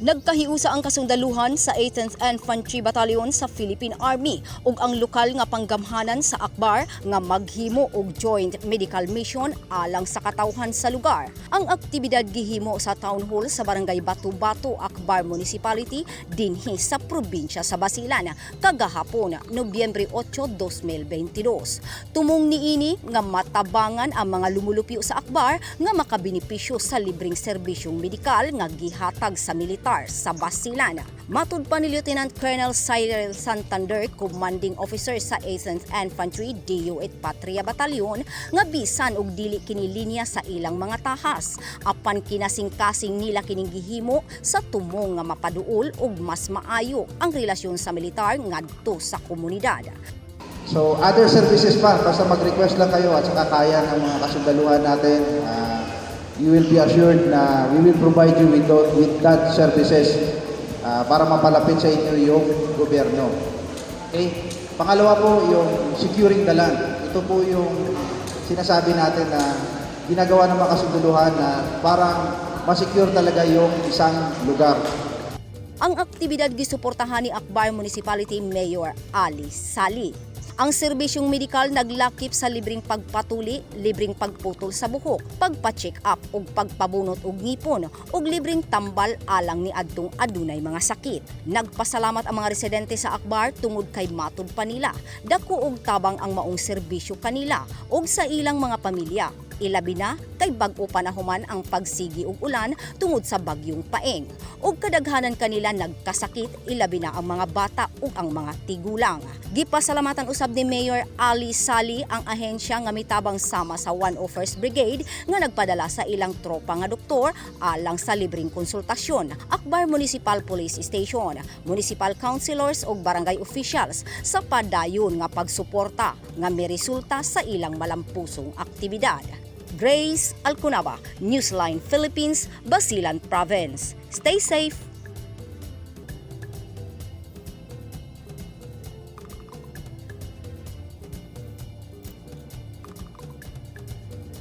Nagkahiusa ang kasundaluhan sa 18th Infantry Battalion sa Philippine Army ug ang lokal nga panggamhanan sa Akbar nga maghimo og joint medical mission alang sa katawhan sa lugar. Ang aktibidad gihimo sa town hall sa barangay Batu-Batu, Akbar Municipality dinhi sa probinsya sa Basilan kagahapon, Nobyembre 8, 2022. Tumong niini nga matabangan ang mga lumulupyo sa Akbar nga makabenepisyo sa libreng serbisyong medikal nga gihatag sa militar sa Basilan. Matud pa ni Lieutenant Colonel Cyril Santander, Commanding Officer sa 18th Infantry DU8 Patria Battalion, nga bisan og dili kini linya sa ilang mga tahas, apan kinasing-kasing nila kining gihimo sa tumong nga mapaduol og mas maayo ang relasyon sa militar ngadto sa komunidad. So other services pa, basta mag-request lang kayo at saka kaya ng mga kasundaluhan natin. You will be assured na we will provide you with that services para mapalapit sa inyo yung gobyerno. Okay? Pangalawa po, yung securing the land. Ito po yung sinasabi natin na ginagawa ng mga kasunduluhan na parang masecure talaga yung isang lugar. Ang aktibidad gisuportahan ni Akbar Municipality Mayor Ali Sali. Ang serbisyong medikal naglakip sa libreng pagpatuli, libreng pagputol sa buhok, pagpa-check up ug pagpabunot og ngipon ug libreng tambal alang ni adtong adunay mga sakit. Nagpasalamat ang mga residente sa Akbar tungod kay matud pa nila dako og tabang ang maong serbisyo kanila ug sa ilang mga pamilya. Ilabi na kay bag-o panahuman ang pagsigi og ulan tungod sa bagyong Paeng. Ug kadaghanan kanila nagkasakit, ilabi na ang mga bata ug ang mga tigulang. Gipasalamatan usab ni Mayor Ali Sali ang ahensya nga mitabang sama sa 101st Brigade nga nagpadala sa ilang tropa nga doktor alang sa libreng konsultasyon. Akbar Municipal Police Station, municipal councilors ug barangay officials sa padayon nga pagsuporta nga may resulta sa ilang malampusong aktibidad. Grace Alcunaba, Newsline Philippines, Basilan Province. Stay safe!